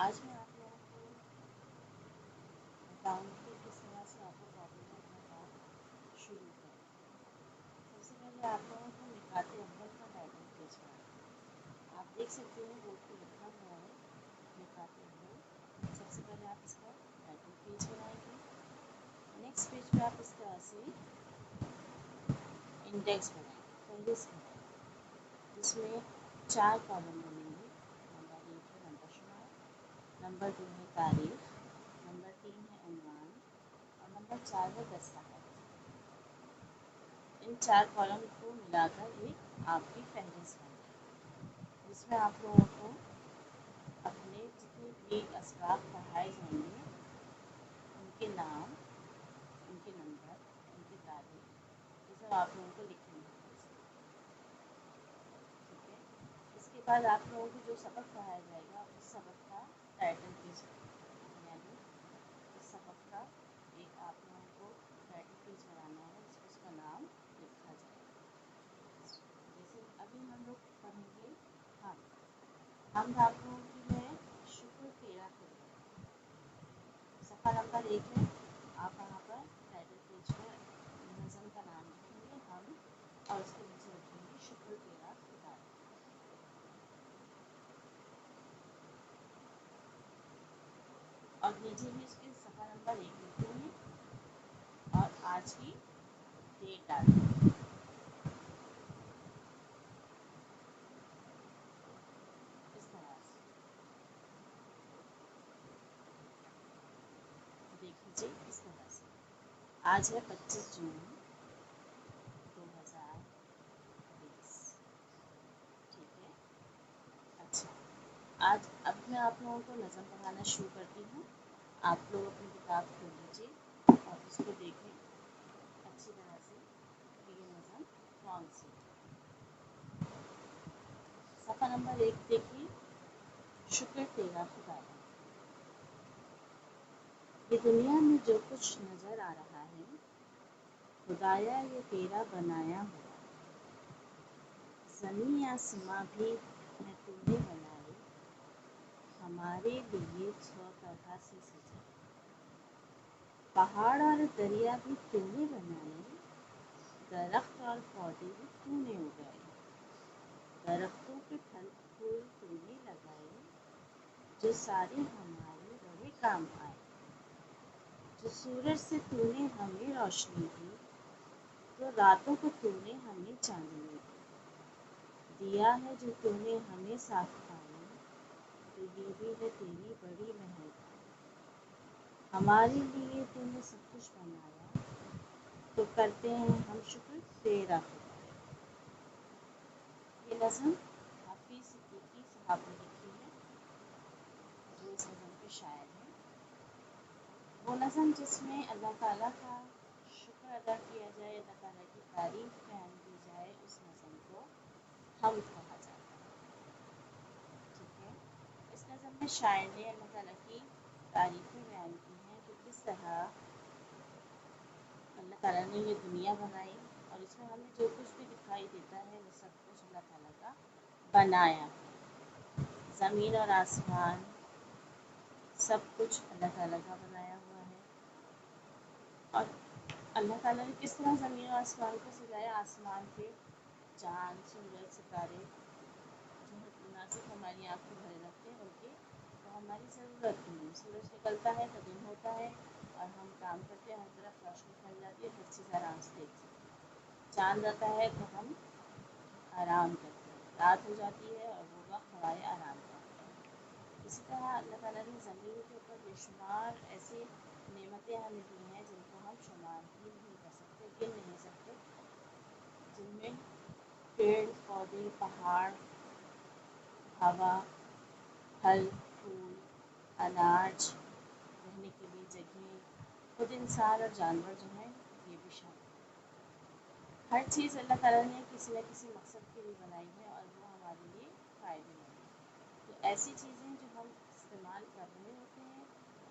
آج میں آپ لوگوں کو بتاؤں گی کس طرح سے آپ کو کاپی میں اپنا کام شروع کریں۔ سب سے پہلے آپ لوگوں کو نکات اول کا ٹائٹل پیج بنانا ہے۔ آپ دیکھ سکتے ہیں بورڈ پہ لکھا ہوا ہے نکات اول۔ سب سے پہلے آپ اس کا ٹائٹل پیج بنائیں گے۔ نیکسٹ پیج پہ آپ اس طرح سے انڈیکس بنائیں گے، فہرست بنائیں گے، جس میں 4 کالم بنیں گے۔ نمبر 1 ہے نمبر شمار، نمبر 2 ہے تاریخ، نمبر 3 ہے عنوان اور نمبر 4 ہے دستخط۔ ان 4 کالم کو ملا کر ایک آپ کی فہرست بن جائے گی، جس میں آپ لوگوں کو اپنے جتنے بھی اسباق پڑھائے جائیں گے ان کے نام، ان کے نمبر، ان کی تاریخ، یہ سب آپ لوگوں کو لکھنی ہے۔ ٹھیک ہے، اس کے بعد آپ لوگوں کو جو سبق پڑھایا جائے گا اس سبق کا ٹائٹل پیج، یعنی اس سبق کا ایک آپ لوگوں کو ٹائٹل پیج بنانا ہے جس میں اس کا نام لکھا جائے گا۔ جیسے ابھی ہم لوگ پڑھیں گے ہم آپ لوگوں کی ہے شکر تیرا خدا۔ صفحہ نمبر 1 ہے، آپ وہاں پر ٹائٹل پیج پر نظم کا نام لکھیں گے ہم، اور اس کے نیچے لکھیں گے شکر تیرا خدا۔ اور نیچے بھی اس کے صفحہ نمبر 1 لکھیں گے اور آج کی ڈیٹ ڈالیں گے۔ اس طرح سے دیکھ لیجیے، اس طرح سے آج ہے 25 جون 2020۔ ٹھیک ہے، اچھا آج اب میں آپ لوگوں کو نظم پڑھانا شروع کرتی ہوں۔ آپ لوگ اپنی کتاب کھول لیجیے اور اس کو دیکھیں اچھی طرح سے کہ یہ نظم کون سی ہے۔ صفحہ نمبر 1 دیکھیے، شکر تیرا خدایا۔ یہ دنیا میں جو کچھ نظر آ رہا ہے خدایا یہ تیرا بنایا ہوا، زمیں آسماں بھی ہے تو نے بنائے، ہمارے لیے 100 طرح سے سجائے، پہاڑ اور دریا بھی تو نے بنائے، درخت اور پودے بھی تو نے اگائے، درختوں کے پھل پھول تو نے لگائے، جو سارے ہمارے بڑے کام آئے، جو سورج سے تو نے ہمیں روشنی دی، تو راتوں کو تو نے ہمیں چاندنی دی، دیا ہے جو تو نے ہمیں صاف پانی، تو یہ بھی ہے تیری بڑی مہربانی، ہمارے لیے تو نے سب کچھ بنایا، تو کرتے ہیں ہم شکر تیرا خدایا۔ یہ نظم حافظ صدیقی صاحب نے لکھی ہے، جو اس نظم کے شاعر ہیں۔ وہ نظم جس میں اللہ تعالیٰ کا شکر ادا کیا جائے، اللہ تعالیٰ کی تعریف بیان کی جائے، اس نظم کو حمد کہا جاتا ہے۔ ٹھیک ہے، اس نظم میں شاعر نے اللہ تعالیٰ کی تعریفیں بیان کی ہیں کہ کس طرح اللہ تعالیٰ نے یہ دنیا بنائی، اور اس میں ہمیں جو کچھ بھی دکھائی دیتا ہے وہ سب کچھ اللہ تعالیٰ کا بنایا ہے۔ زمین اور آسمان سب کچھ اللہ تعالیٰ کا بنایا ہوا ہے، اور اللہ تعالیٰ نے کس طرح زمین اور آسمان کو سجایا، آسمان پہ چاند، سورج، ستارے جو نہ صرف ہماری آنکھ کو بھرے رکھتے ہیں بلکہ وہ ہماری ضرورت بھی ہے۔ سورج نکلتا ہے تو دن ہوتا ہے اور ہم کام کرتے ہیں، ہر طرف روشنی پھیل جاتی ہے، ہر چیز آرام سے دیکھ سکتے ہیں۔ چاند آتا ہے تو ہم آرام کرتے ہیں، رات ہو جاتی ہے اور وہ وقت ہمارے آرام کا ہوتا ہے۔ اسی طرح اللہ تعالیٰ نے زمین کے اوپر بے شمار ایسی نعمتیں ہمیں دی ہیں جن کو ہم شمار ہی نہیں کر سکتے، گن نہیں سکتے، جن میں پیڑ پودے، پہاڑ، ہوا، پھل پھول، اناج، رہنے کے لیے جگہیں، خود انسان اور جانور جو ہیں یہ بھی شامل ہیں۔ ہر چیز اللہ تعالیٰ نے کسی نہ کسی مقصد کے لیے بنائی ہے اور وہ ہمارے لیے فائدے مند ہے۔ تو ایسی چیزیں جو ہم استعمال کر رہے ہوتے ہیں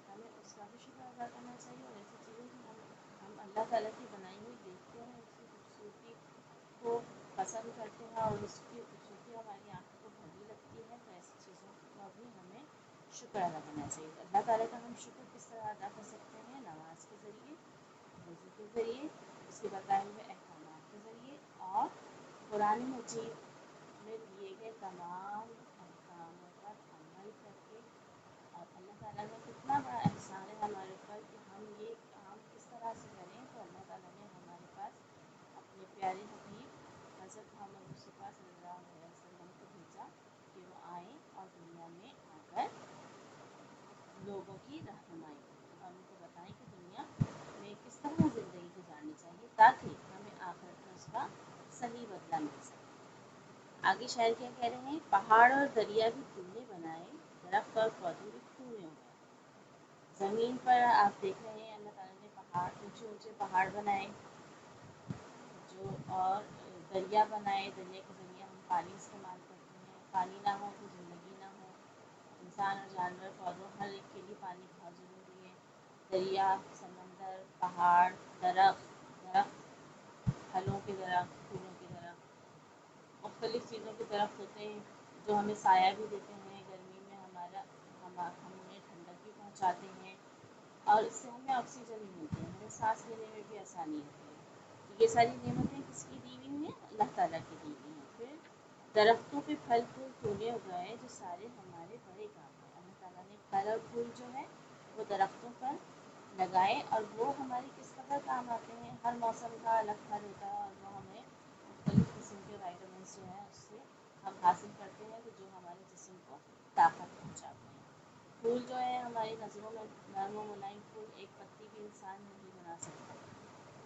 ہمیں اس کا بھی شکر ادا کرنا چاہیے، اور ایسی چیزیں جو ہم اللہ تعالیٰ کی بنائی ہوئی دیکھتے ہیں، اس کی خوبصورتی کو پسند کرتے ہیں اور اس کی خوبصورتی ہماری آنکھوں کو بھلی لگتی ہے، تو ایسی چیزوں کا بھی ہمیں शुक्र अदा करना चाहिए। तो अल्लाह ताला का हम शुक्र किस तरह अदा कर सकते हैं? नमाज के ज़रिए, वज़ू के ज़रिए, उसके बताए हुए अहकामात के ज़रिए और कुरान मजीद में दिए गए तमाम अहकामों पर अमल करके। और अल्लाह ताला का कितना बड़ा एहसान है हमारे ऊपर कि हम ये काम किस तरह से करें। तो अल्लाह ताला ने हमारे पास अपने प्यारे हबीब हज़रत मोहम्मद मुस्तफ़ा सल्लल्लाहु अलैहि वसल्लम को भेजा कि वो आएँ और दुनिया में आकर लोगों की रहनुमाई करें और उनको बताएं कि दुनिया में किस तरह ज़िंदगी गुजारनी चाहिए ताकि हमें आखिरत में उसका सही बदला मिल सके। आगे शायर क्या कह रहे हैं? पहाड़ और दरिया भी तूने बनाए, दरख्त और पौधे भी तूने उगाए। ज़मीन पर आप देख रहे हैं अल्लाह ताला ने पहाड़, ऊंचे ऊंचे पहाड़ बनाए जो, और दरिया बनाए। दरिया के ज़रिए हम पानी इस्तेमाल करते हैं। पानी ना हो तो ज़िंदगी ना हो। इंसान और जानवर, पौधों, हर एक के लिए पानी बहुत ज़रूरी है। दरिया, समंदर, पहाड़, दरख्त, फलों के दरख्त, फूलों के दरख्त, मुख्तलिफ़ चीज़ों के दरख्त होते हैं जो हमें साया भी देते हैं। गर्मी में हम उन्हें ठंडक भी पहुँचाते हैं और इससे हमें ऑक्सीजन भी मिलती है, हमें सांस लेने में भी आसानी होती है। तो ये सारी नेमतें किसकी दी हुई हैं? अल्लाह ताला की दी हुई हैं। फिर दरख्तों पे फल फूल तूने उगाए जो सारे हमारे बड़े काम हैं। अल्लाह ताला ने फल और फूल जो है वो दरख्तों पर लगाए और वो हमारे किस कदर काम आते हैं। हर मौसम का अलग फल होता है और वो हमें मुख्तलिफ़ किस्म के वाइटामिन जो हैं उससे हम हासिल करते हैं, तो जो हमारे जिस्म को ताकत पहुँचाते हैं। फूल जो है हमारी नज़रों में नरम व मुलायम फूल, एक पत्ती भी इंसान नहीं बना सकता।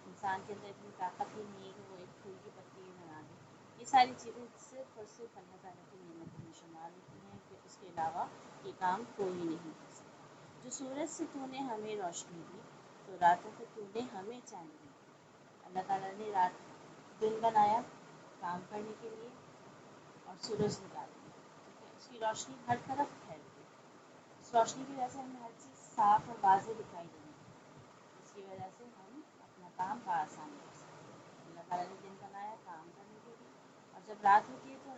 इंसान के अंदर इतनी ताकत ही नहीं है कि वो एक फूल की पत्ती भी बना दे। ये सारी चीज़ें सिर्फ और सिर्फ अल्लाह ताला की नेमतों में शुमार होती हैं कि उसके अलावा ये काम कोई नहीं कर सकता। जो सूरज से तूने हमें रोशनी दी तो रातों को तूने हमें चांदनी दी। अल्लाह ताला ने दिन बनाया काम करने के लिए और सूरज निकाल दिया, ठीक है। उसकी रोशनी हर तरफ फैलती है। इस रोशनी की वजह से हमें हर चीज़ साफ और वाज़ेह दिखाई देने लगती है, जिसकी वजह से हम अपना काम बआसानी कर सकते हैं। अल्लाह ताला ने दिन बनाया काम करने के लिए और जब रात होती है तो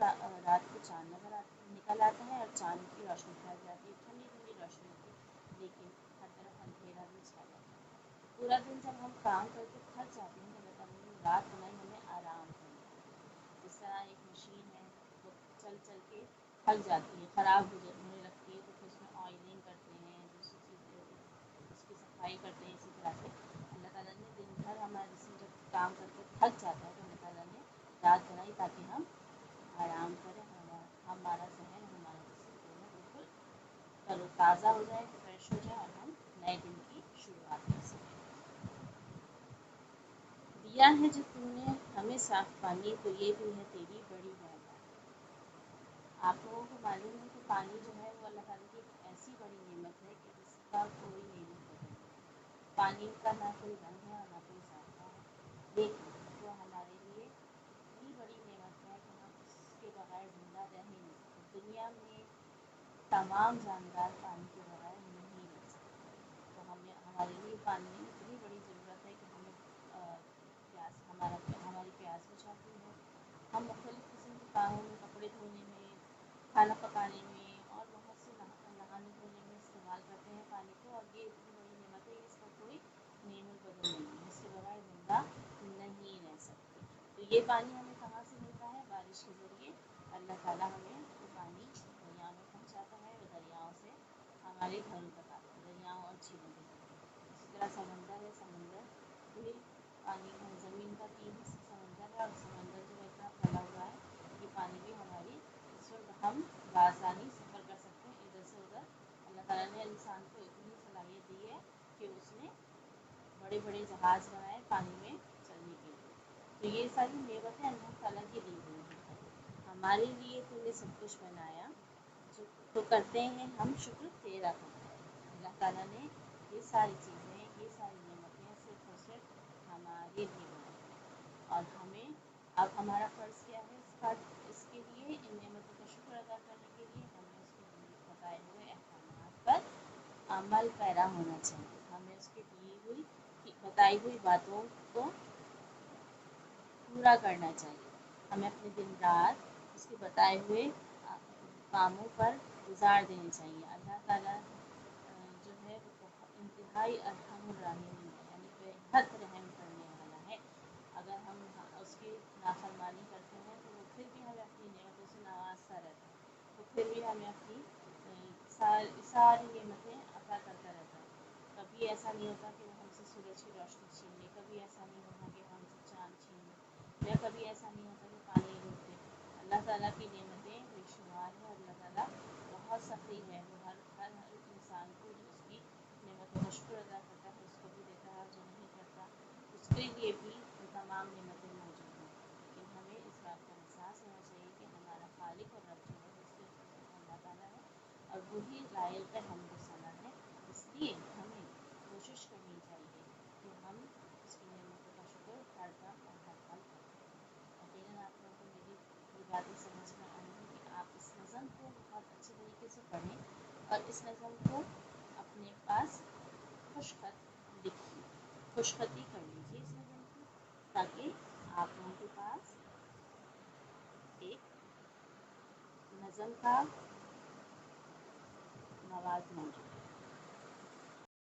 रात को चाँद निकल आता है और चाँद की रोशनी फैल जाती है, ठंडी ठंडी रोशनी होती है, लेकिन हर तरफ अंधेरा भी छा जाता है। पूरा दिन जब हम काम करके थक जाते हैं तो अल्लाह ताला ने रात बनाई हमें आराम करने के लिए। जिस तरह एक मशीन है वो चल चल के थक जाती है, ख़राब होने लगती है, तो फिर उसमें ऑयलिंग करते हैं, दूसरी चीज़ें उसकी सफाई करते हैं। इसी तरह से अल्लाह ताला ने दिन भर हमारा जिस्म जब काम करके थक जाता है तो अल्लाह ताला ने रात बनाई ताकि हम आराम करें, हमारा जहन, हमारा जिस्म दोनों बिल्कुल तरोताज़ा हो जाए, फ्रेश हो जाए और हम नए दिन की शुरुआत कर सकें। दिया है जो तूने हमें साफ पानी तो ये भी है तेरी बड़ी मेहरबानी। आप लोगों को मालूम है कि पानी जो है वो अल्लाह ताला की एक ऐसी बड़ी नेमत है कि जिसका कोई नेमत बदल नहीं। पानी का ना कोई रंग है और ना कोई जायका है, लेकिन वो हमारे लिए इतनी बड़ी नेमत है कि हम उसके बगैर जिंदा रह ही नहीं सकते। दुनिया में तमाम जानदार पानी के बगैर नहीं रह सकते। तो हमारे लिए पानी की इतनी बड़ी ज़रूरत है कि हमारी प्यास बुझाती है। हम मुख्तलिफ़ किस्म के कामों में, कपड़े धोने में, खाना पकाने में और बहुत से नहाने धोने में इस्तेमाल करते हैं पानी को। और ये इतनी बड़ी नेमत है कि इसका कोई नेमत बदल नहीं है, इसके बगैर ज़िंदा नहीं रह सकते। तो ये पानी हमें कहाँ से मिलता है? बारिश के ज़रिए अल्लाह ताला हमें वो पानी दरियाओं में पहुँचाता है, वो दरियाओं से हमारे घरों तक आता है, दरियाओं और झीलों के ज़रिए। इसी तरह समंदर है, समंदर भी पानी, ज़मीन का 3 हिस्सा समंदर है और समंदर जो है इतना फैला हुआ है, ये पानी भी हमारी, इसमें हम बआसानी सफ़र कर सकते हैं इधर से उधर। अल्लाह ताला ने इंसान को इतनी सलाहियत दी है कि उसने बड़े बड़े जहाज़ बनाए पानी में चलने के लिए। तो ये सारी नेमतें अल्लाह ताला की दी हुई हैं। हमारे लिए तूने सब कुछ बनाया जो तो करते हैं हम शुक्र तेरा करते हैं। अल्लाह ताला ने ये सारी चीज़ें, ये सारी नेमतें सिर्फ और सिर्फ हमारे लिए बनाई हैं और हमें अब हमारा फ़र्ज़ क्या है? इसके लिए, इन नेमतों का शुक्र अदा करने के लिए हमें उसके बताए हुए अहकामात पर अमल पैरा होना चाहिए। हमें उसके बताई हुई बातों को पूरा करना चाहिए। हमें अपने दिन रात उसके बताए हुए कामों पर गुजार देने चाहिए। अल्लाह ताला जो है वो इंतहाई अरहमुर राहिमीन है, यानी बेहद रहम करने वाला है। अगर हम उसकी नाफरमानी करते हैं तो वो फिर भी हमें अपनी नेमतों से नवाजता रहता है, तो फिर भी हमें अपनी सारी नेमतें अता करता रहता है। कभी ऐसा नहीं होता कि वो हमसे सूरज की रोशनी छीन ले, कभी ऐसा नहीं होता कि हमसे चाँद छीन ले, या कभी ऐसा नहीं होता कि पानी रोक दे। अल्लाह ताला की नेमतें बेशुमार है। अल्लाह ताला बहुत सखी है, वो हर इंसान को जो उसकी नेमतों का शुक्र अदा करता है उसको भी देता है, जो नहीं करता उसके लिए भी वो तमाम नेमतें मौजूद हैं। लेकिन हमें इस बात का एहसास होना चाहिए कि हमारा खालिक और रब जो है वो सिर्फ अल्लाह ताला है, और वही लायक हम्द सना है। इसलिए हमें कोशिश करनी चाहिए कि हम उसकी नेमतों का शुक्र हर दम और हर पल करते रहें। यकीनन आप लोगों को मेरी ये बातें समझ में आई हैं कि आप इस नज़म को बहुत अच्छे तरीके से पढ़ें और इस नज़म को अपने पास खुशखत लिखिए, खुशखती कर लीजिए इस नज़म की, ताकि आप लोगों के पास एक नज़म का मवाद मौजूद है।